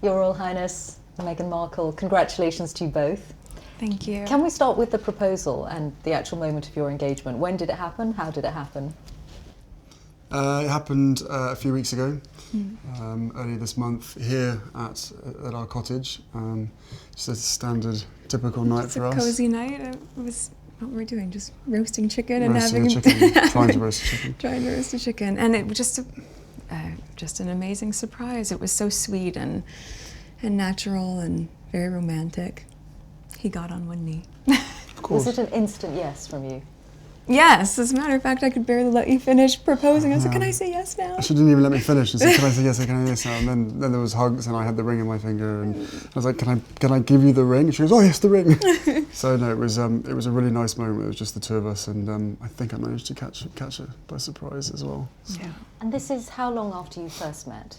Your Royal Highness Meghan Markle, congratulations to you both. Thank you. Can we start with the proposal and the actual moment of your engagement? When did it happen? How did it happen? It happened a few weeks ago, earlier this month, here at our cottage. Just a standard, typical night for us. It's a cozy night. It was, what were we doing? Just roasting chicken and Roasting having a chicken, trying to roast a chicken. trying to roast a chicken, and it was just an amazing surprise. It was so sweet and natural and very romantic. He got on one knee. Of course. Was it an instant yes from you? Yes, as a matter of fact, I could barely let you finish proposing. I said, can I say yes now? She didn't even let me finish. She said, can I say yes, can I say yes now? And then there was hugs and I had the ring in my finger and I was like, can I give you the ring? And she goes, oh yes, the ring. So no, it was a really nice moment. It was just the two of us and I think I managed to catch it by surprise as well. So. Yeah. And this is how long after you first met?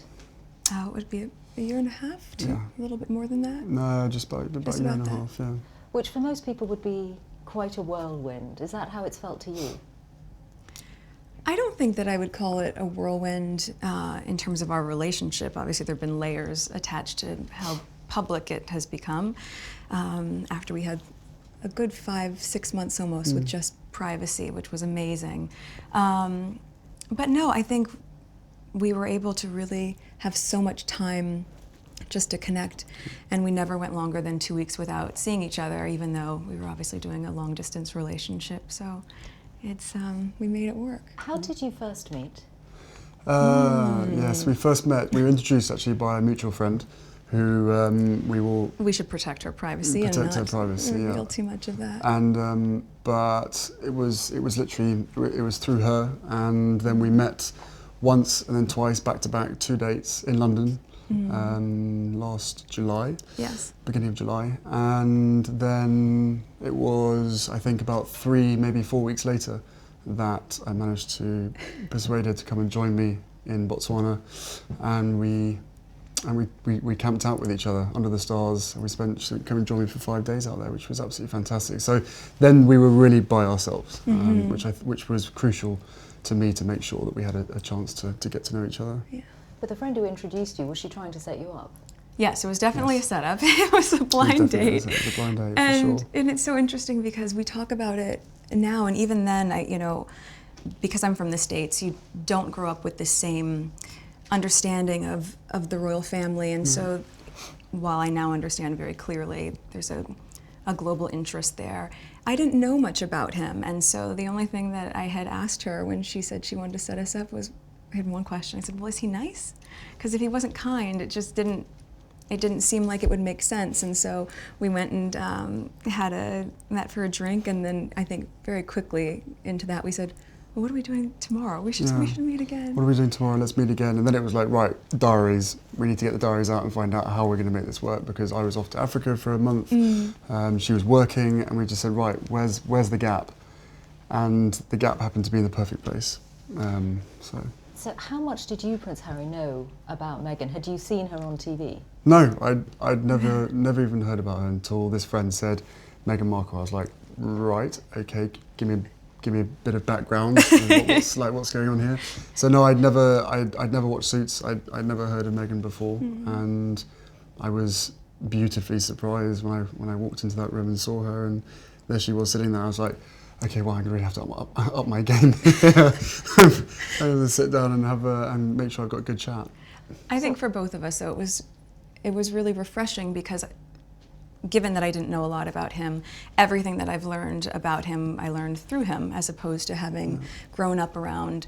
It would be a year and a half, a little bit more than that. No, just about a year and a half, yeah. Which for most people would be quite a whirlwind. Is that how it's felt to you? I don't think that I would call it a whirlwind in terms of our relationship. Obviously, there have been layers attached to how public it has become after we had a good 5-6 months almost with just privacy, which was amazing. But no, I think we were able to really have so much time just to connect, and we never went longer than 2 weeks without seeing each other, even though we were obviously doing a long-distance relationship. So it's we made it work. How did you first meet? Yes, we first met. We were introduced actually by a mutual friend, who we should protect her privacy and not reveal too much of that. And but it was literally through her, and then we met once and then twice back to back, 2 dates in London. Last July, beginning of July, and then it was, I think, about 3, maybe 4 weeks later that I managed to persuade her to come and join me in Botswana, and we camped out with each other under the stars, and she came and joined me for 5 days out there, which was absolutely fantastic. So then we were really by ourselves, which was crucial to me to make sure that we had a chance to get to know each other. Yeah. But the friend who introduced you, was she trying to set you up? Yes, it was definitely a setup. It was a blind date. It was a blind date, and, for sure. And it's so interesting because we talk about it now, and even then, because I'm from the States, you don't grow up with the same understanding of the royal family, and so while I now understand very clearly there's a global interest there, I didn't know much about him, and so the only thing that I had asked her when she said she wanted to set us up was, I had one question. I said, well, is he nice? Because if he wasn't kind, it didn't seem like it would make sense. And so we went and met for a drink, and then I think very quickly into that we said, well, what are we doing tomorrow? We should meet again. What are we doing tomorrow? Let's meet again. And then it was like, right, diaries. We need to get the diaries out and find out how we're going to make this work, because I was off to Africa for a month. She was working, and we just said, right, where's the gap? And the gap happened to be in the perfect place. So how much did you, Prince Harry, know about Meghan? Had you seen her on TV? No, I'd never even heard about her until this friend said Meghan Markle. I was like, right, okay, give me a bit of background. what's going on here? So no, I'd never watched Suits. I'd never heard of Meghan before, and I was beautifully surprised when I walked into that room and saw her, and there she was sitting there. I was like, okay, well, I'm going to have to up my game. I'm going to sit down and make sure I've got a good chat. I think for both of us, though, it was really refreshing, because given that I didn't know a lot about him, everything that I've learned about him, I learned through him, as opposed to having grown up around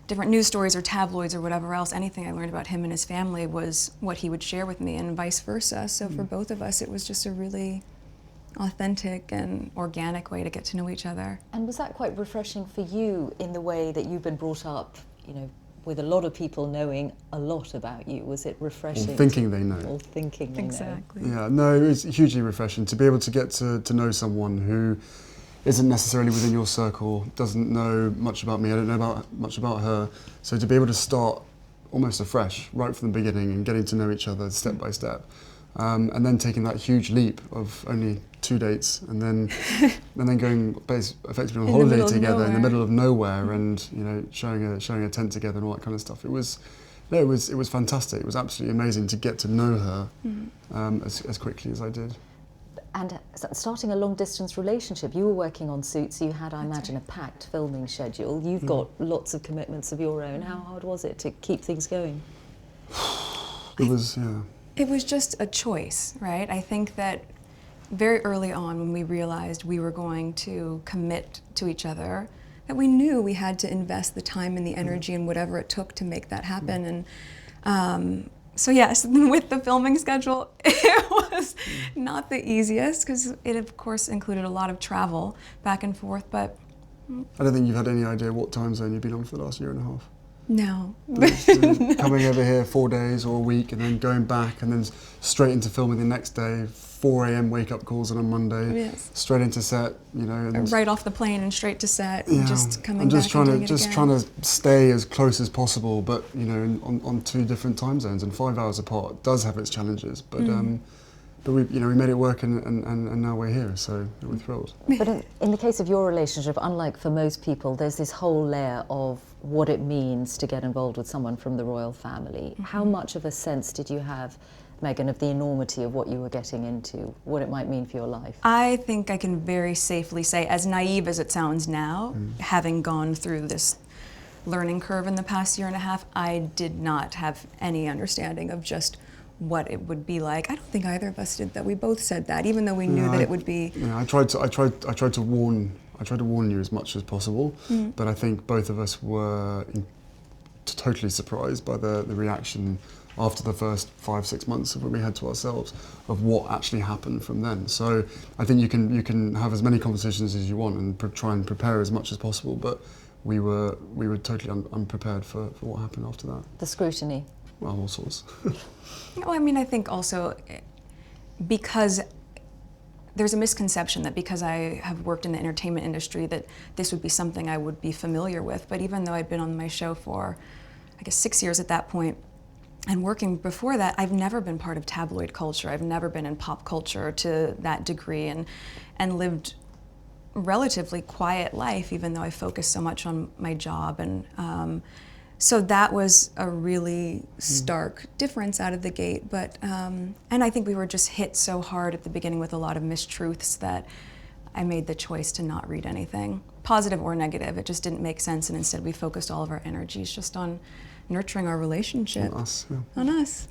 different news stories or tabloids or whatever else. Anything I learned about him and his family was what he would share with me, and vice versa. So for both of us, it was just a really authentic and organic way to get to know each other. And was that quite refreshing for you in the way that you've been brought up, with a lot of people knowing a lot about you? Was it refreshing? Or thinking they know. Or thinking they know. Exactly. Yeah, no, it was hugely refreshing to be able to get to know someone who isn't necessarily within your circle, doesn't know much about me, I don't know much about her. So to be able to start almost afresh, right from the beginning, and getting to know each other step by step. And then taking that huge leap of only 2 dates, and then going effectively on holiday together in the middle of nowhere, and showing a tent together and all that kind of stuff. It was No, it was fantastic. It was absolutely amazing to get to know her as quickly as I did. And starting a long-distance relationship, you were working on Suits, so you had, I imagine, right. a packed filming schedule. You've got lots of commitments of your own. How hard was it to keep things going? It was, yeah. It was just a choice, right? I think that very early on when we realized we were going to commit to each other, that we knew we had to invest the time and the energy and whatever it took to make that happen. And so yes, with the filming schedule, it was not the easiest because it of course included a lot of travel back and forth, but I don't think you've had any idea what time zone you've been on for the last year and a half. no. Coming over here 4 days or a week and then going back and then straight into filming the next day, 4 a.m. wake-up calls on a Monday, Yes. straight into set, you know. And Right off the plane and straight to set, yeah, and just coming I'm just back trying and doing to it again. trying to stay as close as possible, but you know, on 2 different time zones and 5 hours apart does have its challenges. But we made it work and now we're here, so we're thrilled. But in the case of your relationship, unlike for most people, there's this whole layer of what it means to get involved with someone from the royal family. How much of a sense did you have, Meghan, of the enormity of what you were getting into, what it might mean for your life? I think I can very safely say, as naive as it sounds now, having gone through this learning curve in the past year and a half, I did not have any understanding of just what it would be like. I don't think either of us did that. We both said that, even though we knew that it would be. Yeah, I tried to warn you as much as possible, but I think both of us were totally surprised by the reaction after the first 5-6 months of when we had to ourselves of what actually happened from then. So I think you can have as many conversations as you want and try and prepare as much as possible, but we were totally unprepared for what happened after that. The scrutiny. Well, all sorts. Well, I mean, I think also because there's a misconception that because I have worked in the entertainment industry that this would be something I would be familiar with. But even though I'd been on my show for, I guess, 6 years at that point, and working before that, I've never been part of tabloid culture. I've never been in pop culture to that degree, and lived relatively quiet life, even though I focused so much on my job. And so that was a really stark difference out of the gate. But and I think we were just hit so hard at the beginning with a lot of mistruths that I made the choice to not read anything, positive or negative. It just didn't make sense, and instead we focused all of our energies just on nurturing our relationship. On us, yeah. On us.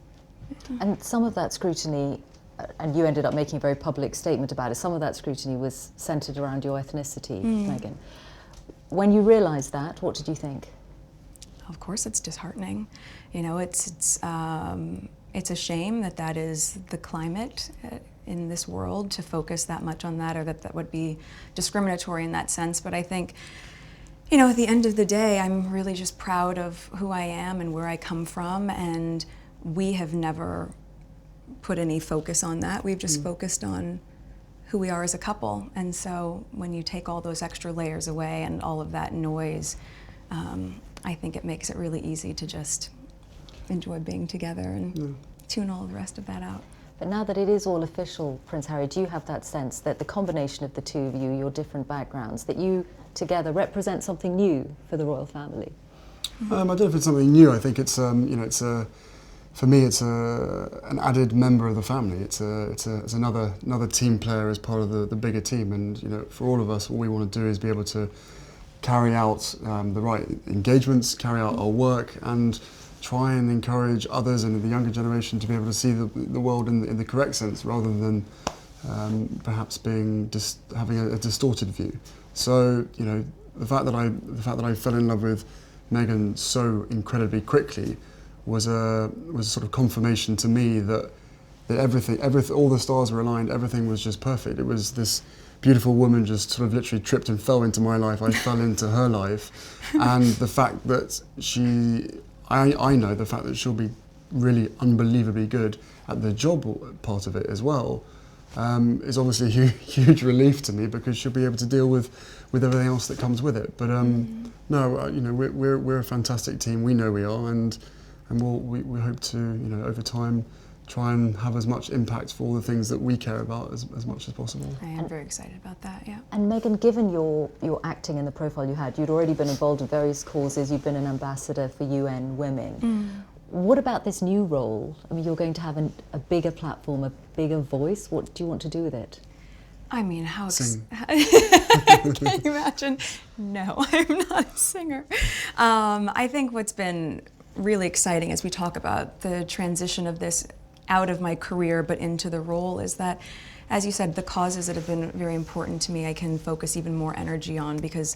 And some of that scrutiny, and you ended up making a very public statement about it, some of that scrutiny was centred around your ethnicity, Meghan. When you realised that, what did you think? Of course it's disheartening. You know, it's a shame that that is the climate in this world, to focus that much on that, or that would be discriminatory in that sense. But I think, you know, at the end of the day, I'm really just proud of who I am and where I come from, and we have never put any focus on that. We've just focused on who we are as a couple. And so when you take all those extra layers away and all of that noise, I think it makes it really easy to just enjoy being together and tune all the rest of that out. But now that it is all official, Prince Harry, do you have that sense that the combination of the two of you, your different backgrounds, that you together represent something new for the royal family? I don't know if it's something new. I think it's for me it's an added member of the family. It's another team player as part of the bigger team. And you know, for all of us, all we want to do is be able to carry out the right engagements, carry out our work, and try and encourage others and the younger generation to be able to see the world in the correct sense, rather than perhaps having a distorted view. So you know, the fact that I fell in love with Meghan so incredibly quickly was a sort of confirmation to me that everything, all the stars were aligned, everything was just perfect. It was this beautiful woman just sort of literally tripped and fell into my life. I fell into her life, and the fact that I know the fact that she'll be really unbelievably good at the job part of it as well, is obviously a huge relief to me, because she'll be able to deal with everything else that comes with it. But no, you know, we're a fantastic team. We know we are, and we hope to, you know, over time, try and have as much impact for all the things that we care about as much as possible. I am very excited about that, yeah. And Meghan, given your acting and the profile you had, you'd already been involved in various causes, you'd been an ambassador for UN Women. What about this new role? I mean, you're going to have a bigger platform, a bigger voice. What do you want to do with it? I mean, how Sing. can you imagine? No, I'm not a singer. I think what's been really exciting as we talk about the transition of this out of my career but into the role is that, as you said, the causes that have been very important to me I can focus even more energy on, because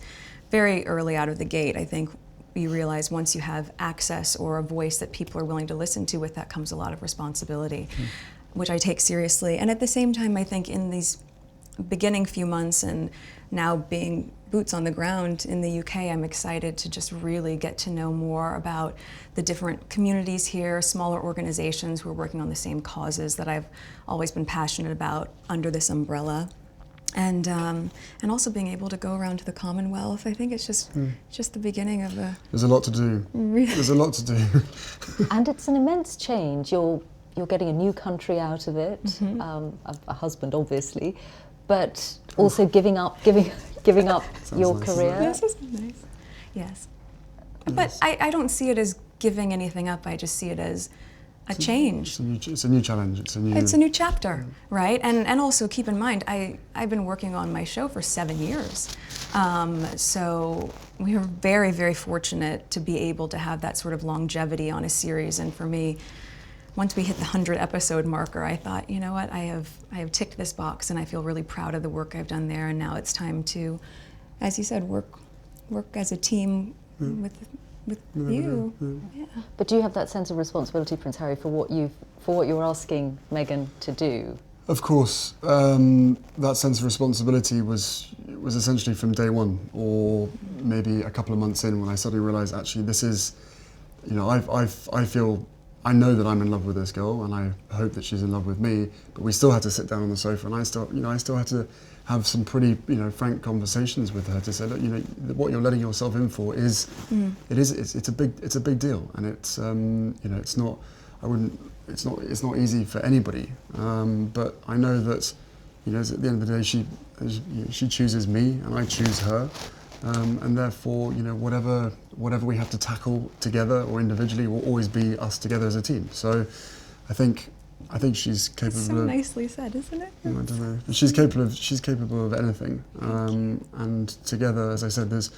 very early out of the gate I think you realize once you have access or a voice that people are willing to listen to, with that comes a lot of responsibility, which I take seriously. And at the same time, I think in these beginning few months and now being boots on the ground in the UK, I'm excited to just really get to know more about the different communities here, smaller organizations who are working on the same causes that I've always been passionate about under this umbrella. And also being able to go around to the Commonwealth. I think it's just the beginning of a... There's a lot to do. There's a lot to do. And it's an immense change. You're getting a new country out of it, a husband obviously, but also giving up your nice, career. This is nice. Yes. But I don't see it as giving anything up. I just see it as a change. It's a new challenge. It's a new chapter, right? And also keep in mind, I've been working on my show for 7 years. So we are very, very fortunate to be able to have that sort of longevity on a series. And for me, once we hit the 100 episode marker, I thought, you know what, I have ticked this box and I feel really proud of the work I've done there. And now it's time to, as you said, work as a team with you. Yeah. But do you have that sense of responsibility, Prince Harry, for what you're asking Meghan to do? Of course, that sense of responsibility was essentially from day one, or maybe a couple of months in, when I suddenly realised actually this is, you know, I know that I'm in love with this girl, and I hope that she's in love with me. But we still had to sit down on the sofa, and I still had to have some pretty, frank conversations with her to say, look, what you're letting yourself in for is, it's a big deal, and it's, it's not, it's not easy for anybody. But I know that, at the end of the day, she chooses me, and I choose her. And therefore, whatever we have to tackle together or individually will always be us together as a team. So, I think she's capable. So nicely said, isn't it? I don't know. She's capable of anything. And together, as I said, there's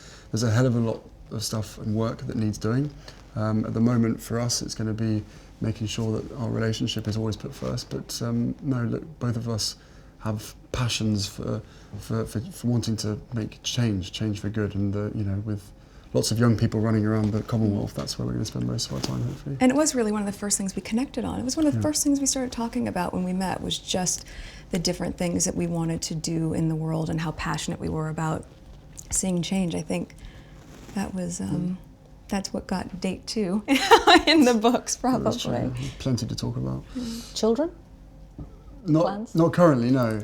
a hell of a lot of stuff and work that needs doing. At the moment, for us, it's going to be making sure that our relationship is always put first. But no, look, both of us have passions for wanting to make change for good, and with lots of young people running around the Commonwealth, that's where we're going to spend most of our time, hopefully. And it was really one of the first things we connected on. It was one of the first things we started talking about when we met, was just the different things that we wanted to do in the world and how passionate we were about seeing change. I think that was that's what got date 2 in the books, probably. Plenty to talk about. Children? Not currently, no.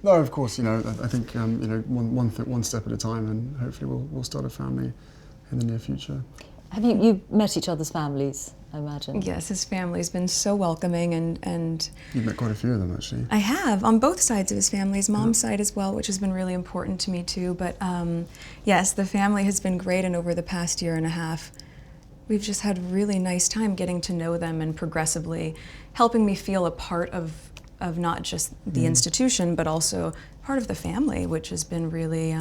No, of course, I think one step at a time, and hopefully we'll start a family in the near future. Have you met each other's families, I imagine? Yes, his family's been so welcoming, and You've met quite a few of them, actually. I have, on both sides of his family, his mom's side as well, which has been really important to me too. But yes, the family has been great, and over the past year and a half, we've just had a really nice time getting to know them and progressively helping me feel a part of not just the institution, but also part of the family, which has been really,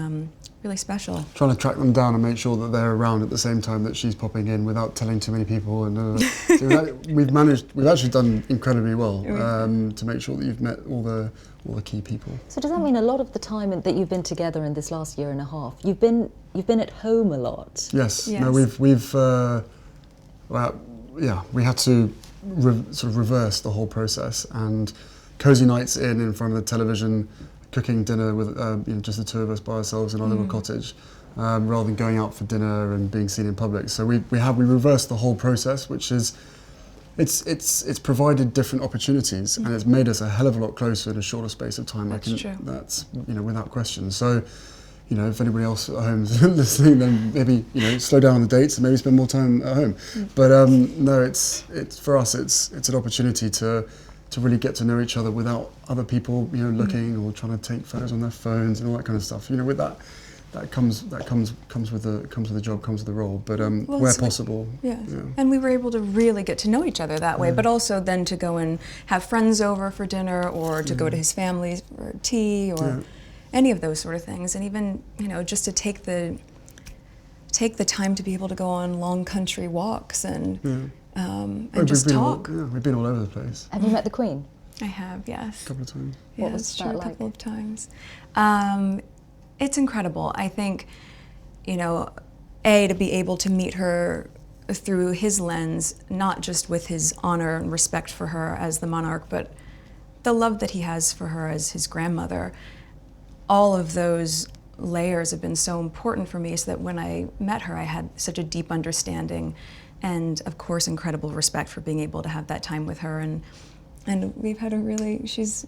really special. Trying to track them down and make sure that they're around at the same time that she's popping in without telling too many people. And so we've actually done incredibly well to make sure that you've met all the key people. So does that mean a lot of the time that you've been together in this last year and a half, you've been at home a lot? Yes. No, we've we had to sort of reverse the whole process, and cozy nights in front of the television, cooking dinner with just the two of us by ourselves in our little cottage, rather than going out for dinner and being seen in public. So we reversed the whole process, which is it's provided different opportunities, and it's made us a hell of a lot closer in a shorter space of time. That's true. That's without question. So if anybody else at home is listening, then maybe slow down on the dates and maybe spend more time at home. But no, it's for us. It's an opportunity to really get to know each other without other people looking or trying to take photos on their phones and all that kind of stuff. With that comes with the job, comes with the role. But Well, where it's like- possible, Yes. yeah. And we were able to really get to know each other that way, but also then to go and have friends over for dinner, or to go to his family for tea, or any of those sort of things. And even, just to take the time to be able to go on long country walks and just talk. We've been all over the place. Have you met the Queen? I have, yes. A couple of times. Yeah, What was it's that true, like? a couple of times. It's incredible. I think, to be able to meet her through his lens, not just with his honor and respect for her as the monarch, but the love that he has for her as his grandmother. All of those layers have been so important for me, so that when I met her, I had such a deep understanding and, of course, incredible respect for being able to have that time with her. And we've had she's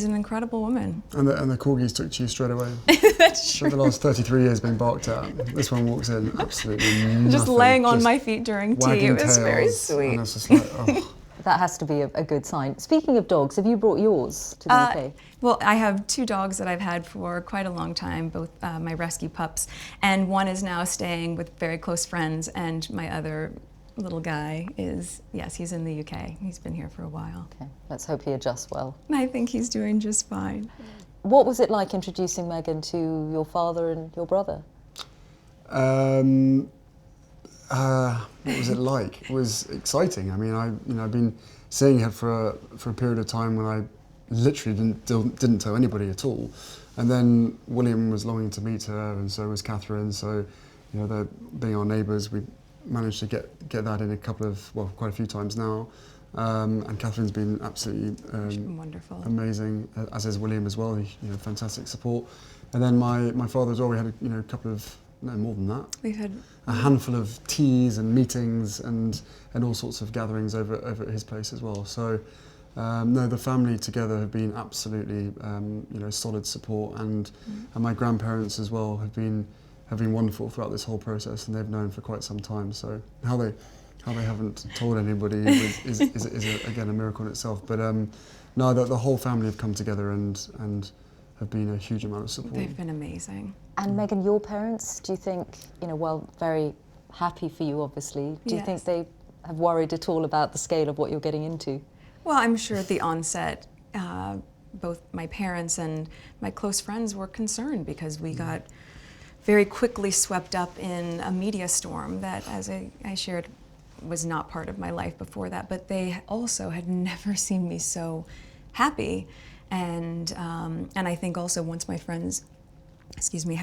an incredible woman. And the corgis took to you straight away. That's For the last 33 years being barked at, this one walks in absolutely nothing. Just laying on just my feet during tea. wagging It was very tails, sweet. And it's just like, oh. That has to be a good sign. Speaking of dogs, have you brought yours to the UK? Well, I have 2 dogs that I've had for quite a long time, both my rescue pups, and one is now staying with very close friends, and my other little guy he's in the UK. He's been here for a while. Okay, let's hope he adjusts well. And I think he's doing just fine. What was it like introducing Meghan to your father and your brother? What was it like? It was exciting. I mean, I've been seeing her for a period of time when I literally didn't tell anybody at all, and then William was longing to meet her, and so was Catherine. So, they're being our neighbours. We managed to get that in quite a few times now, and Catherine's been absolutely She's been wonderful. amazing, as is William as well. Fantastic support, and then my father as well. We had a couple of. No, more than that. We've had A handful of teas and meetings and all sorts of gatherings over at his place as well. So, no, the family together have been absolutely, solid support, and my grandparents as well have been wonderful throughout this whole process, and they've known for quite some time. So how they haven't told anybody is again a miracle in itself. But no, the whole family have come together and have been a huge amount of support. They've been amazing. And Meghan, your parents, do you think, while very happy for you, obviously, do you think they have worried at all about the scale of what you're getting into? Well, I'm sure at the onset, both my parents and my close friends were concerned, because we got very quickly swept up in a media storm that, as I shared, was not part of my life before that. But they also had never seen me so happy. And I think also once my friends,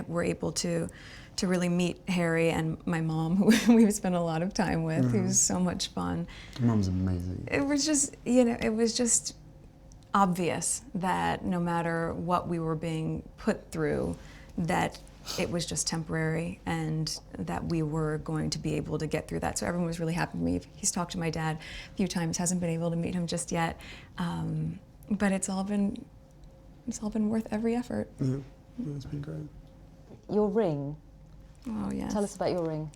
were able to really meet Harry and my mom, who we've spent a lot of time with, who was so much fun. Mum's amazing. It was just, it was just obvious that no matter what we were being put through, that it was just temporary, and that we were going to be able to get through that. So everyone was really happy with me. He's talked to my dad a few times, hasn't been able to meet him just yet, but it's all been worth every effort. Yeah, it's been great. Your ring, Oh yes. tell us about your ring.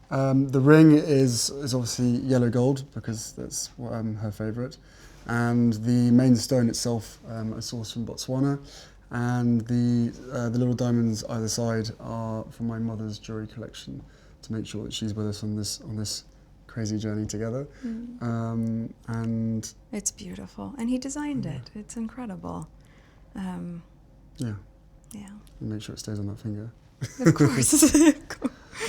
The ring is obviously yellow gold, because that's her favourite, and the main stone itself are sourced from Botswana, and the little diamonds either side are from my mother's jewellery collection, to make sure that she's with us on this crazy journey together. And It's beautiful, and he designed it. It's incredible. yeah, Yeah, make sure it stays on that finger. of course.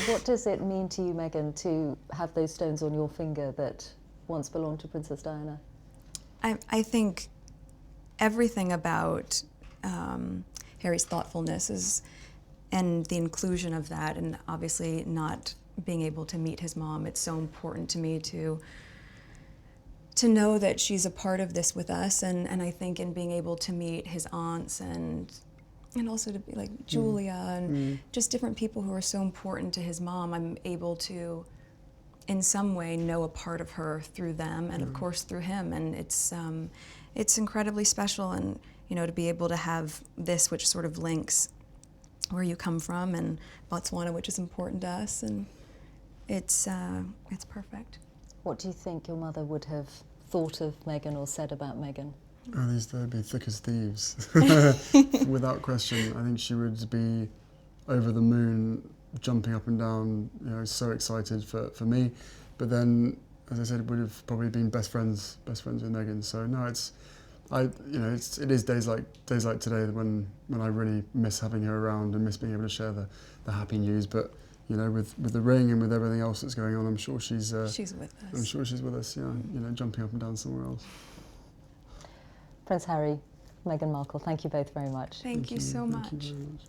What does it mean to you, Meghan, to have those stones on your finger that once belonged to Princess Diana? I think everything about Harry's thoughtfulness and the inclusion of that, and obviously not being able to meet his mom, it's so important to me to know that she's a part of this with us, and I think in being able to meet his aunts and also to be like Julia and just different people who are so important to his mom, I'm able to in some way know a part of her through them, and of course through him, and it's incredibly special. And to be able to have this, which sort of links where you come from, and Botswana, which is important to us, and it's perfect. What do you think your mother would have thought of Meghan or said about Meghan? Oh, they'd be thick as thieves, without question. I think she would be over the moon, jumping up and down, you know, so excited for me. But then, as I said, would have probably been best friends with Meghan. So no, it is days like today when I really miss having her around and miss being able to share the happy news. But you know, with the ring and with everything else that's going on, I'm sure she's with us. I'm sure she's with us. Yeah, you know, jumping up and down somewhere else. Prince Harry, Meghan Markle, thank you both very much. Thank you so much. Thank you very much.